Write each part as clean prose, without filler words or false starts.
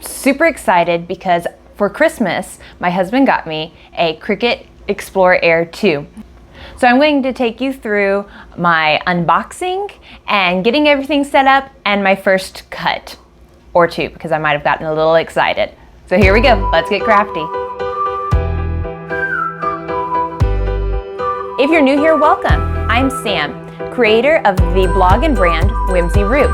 super excited because for Christmas, my husband got me a Cricut Explore Air 2. So I'm going to take you through my unboxing and getting everything set up and my first cut or two, because I might have gotten a little excited. So here we go, let's get crafty. If you're new here, welcome. I'm Sam, creator of the blog and brand Whimsy Roo.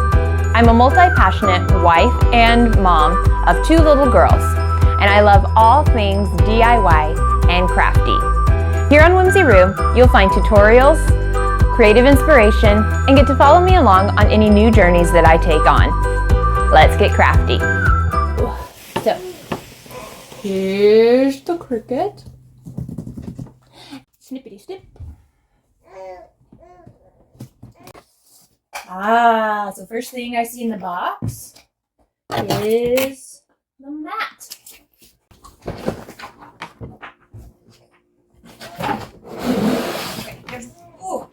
I'm a multi-passionate wife and mom of 2 little girls, and I love all things DIY and crafty. Here on Whimsy Roo, you'll find tutorials, creative inspiration, and get to follow me along on any new journeys that I take on. Let's get crafty. So, here's the Cricut. Snippity snip. So first thing I see in the box is the mat. Okay, there's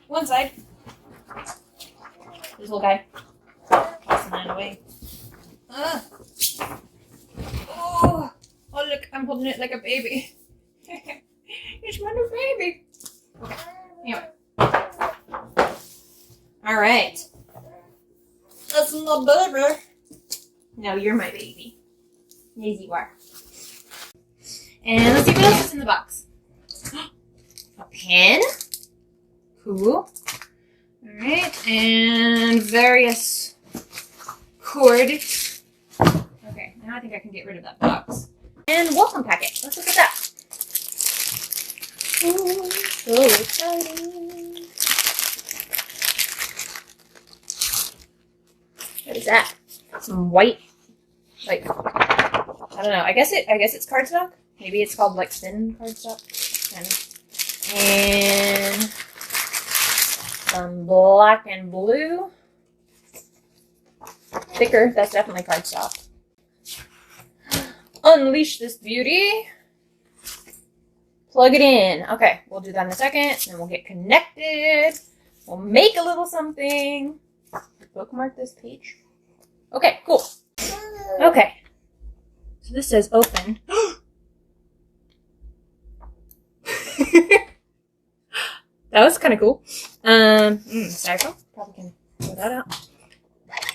one side. This little guy. Tossing that away. Oh, look, I'm holding it like a baby. It's my new baby. Okay, anyway. Alright. That's my baby. No, you're my baby. Yes, you are. And let's see what else is in the box. A pen. Cool. Alright, and various cord. Okay, now I think I can get rid of that box. And welcome packet. Let's look at that. Ooh, so exciting. What is that? Some white, like, I don't know. I guess it's cardstock. Maybe it's called like thin cardstock. Kind of. And some black and blue. Thicker. That's definitely cardstock. Unleash this beauty. Plug it in. Okay, we'll do that in a second. Then we'll get connected. We'll make a little something. Bookmark this page. Okay, cool. Okay. So this says open. That was kind of cool. Styrofoam. Probably can pull that out.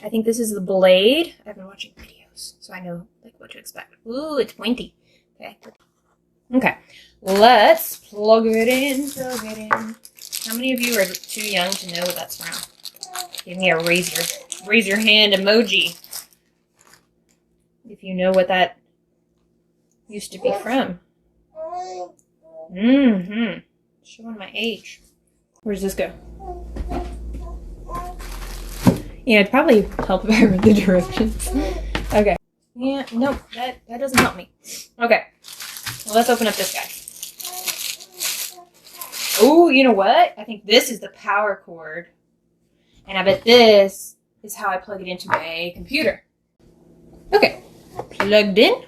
I think this is the blade. I've been watching videos, so I know like what to expect. Ooh, it's pointy. Okay. Okay. Let's plug it in. Plug it in. How many of you are too young to know what that's from? Give me a raise your hand emoji if you know what that used to be from. Showing my age. Where does this go? Yeah, it'd probably help if I read the directions. Okay. Yeah, nope, that doesn't help me. Okay. Well, let's open up this guy. Oh, you know what? I think this is the power cord. And I bet this is how I plug it into my computer. Okay, plugged in.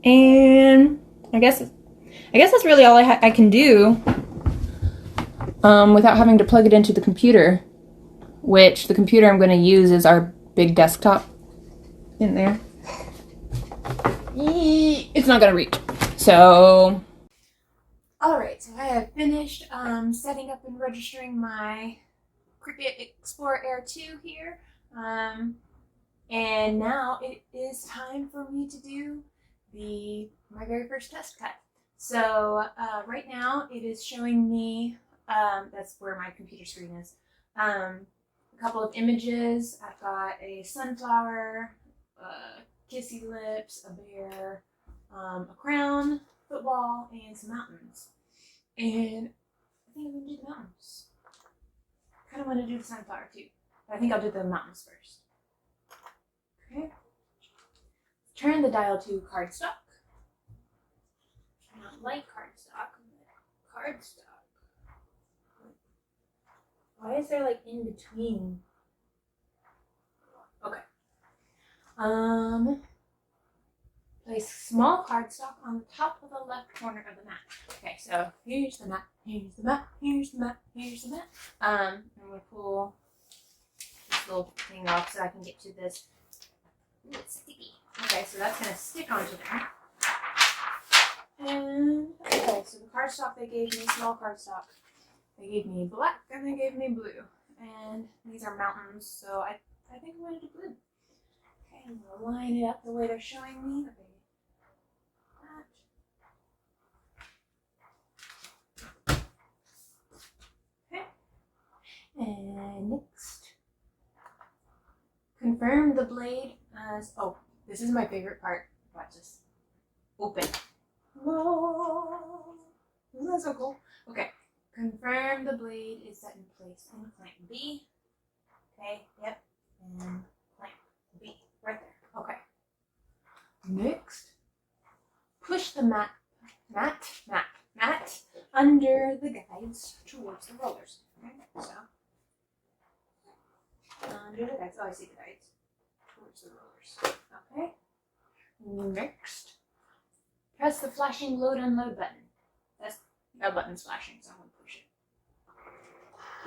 And I guess that's really all I can do without having to plug it into the computer, which the computer I'm going to use is our big desktop in there. It's not going to reach. So, alright, so I have finished setting up and registering my Cricut Explore Air 2 here, and now it is time for me to do my very first test cut. So right now it is showing me, that's where my computer screen is, a couple of images. I've got a sunflower, kissy lips, a bear, a crown, football, and some mountains. And I think I'm going to do the mountains. I kind of want to do the sunflower too, but I think I'll do the mountains first. Okay. Turn the dial to cardstock. I don't like cardstock, but cardstock. Why is there like in between? Okay. Place small cardstock on the top of the left corner of the mat. Okay, so here's the mat, here's the mat, here's the mat, here's the mat. I'm gonna pull this little thing off so I can get to this. Ooh, it's sticky. Okay, so so that's going to stick onto there. And, okay, so the cardstock they gave me, small cardstock, they gave me black and they gave me blue. And these are mountains, so I think I'm going to do blue. Okay, I'm going to line it up the way they're showing me. Okay. And next, confirm the blade as, oh, this is my favorite part. Watch this. Open. Whoa. Isn't that so cool? Okay. Confirm the blade is set in place in clamp B. Okay, yep. And clamp B. Right there. Okay. Next, push the mat under the guides towards the rollers. Okay, so under the guides. Oh, I see the guides. Towards the rollers. Okay. Next, press the flashing load unload button. That button's flashing, so I'm gonna push it.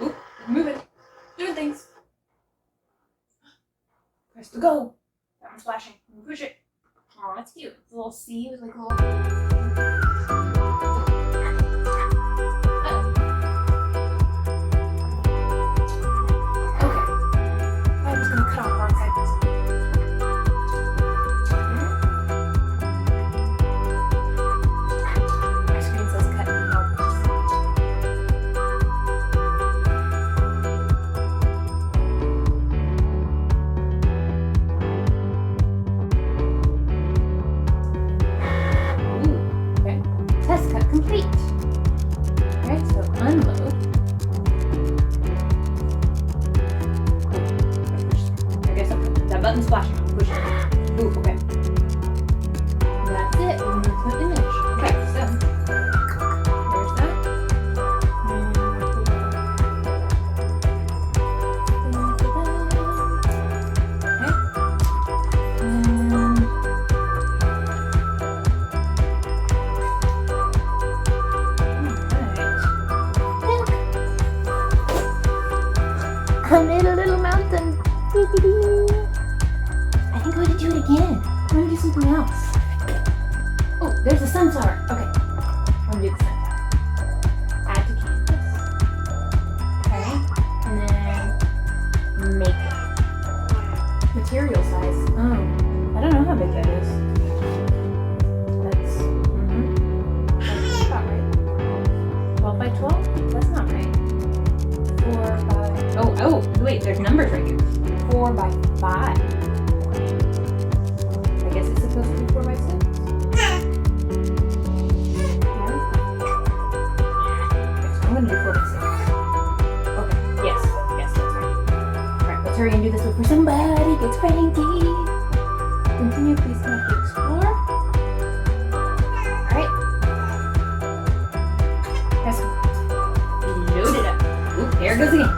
Oop, it's moving. Doing things. Press the go. That one's flashing. I'm gonna push it. Oh, that's cute. It's a little C with like a little. Complete. Alright, so unload. I guess that button's flashing. I'm pushing it. Ooh, okay. That's it. We're going to put image. Okay, so there's that. I made a little mountain. I think I'm going to do it again. I'm going to do something else. Oh, there's a sunflower. Okay. I'm going to do the sunflower. Add to canvas. Okay. And then make it. Material size. Oh, I don't know how big that is. That's, that's about right. 12 by 12? That's not right. 4 by... Oh, wait, there's numbers right here. 4 by 5. I guess it's supposed to be 4 by 6. Yeah. Okay, so I'm going to do 4 by 6. Okay, yes, that's right. Alright, let's hurry and do this before somebody gets cranky. Continue, please connect to Explore. Alright. Press load it up. Oop, there it goes again.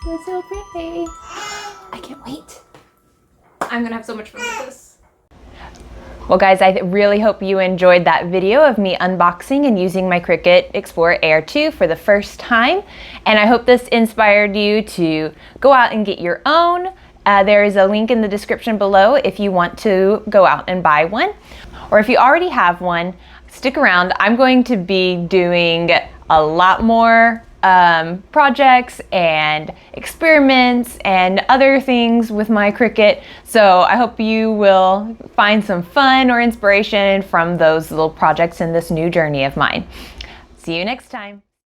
They're so pretty. I can't wait. I'm gonna have so much fun with this. Well guys, I really hope you enjoyed that video of me unboxing and using my Cricut Explore Air 2 for the first time. And I hope this inspired you to go out and get your own There is a link in the description below if you want to go out and buy one. Or if you already have one, stick around. I'm going to be doing a lot more projects and experiments and other things with my Cricut. So I hope you will find some fun or inspiration from those little projects in this new journey of mine. See you next time.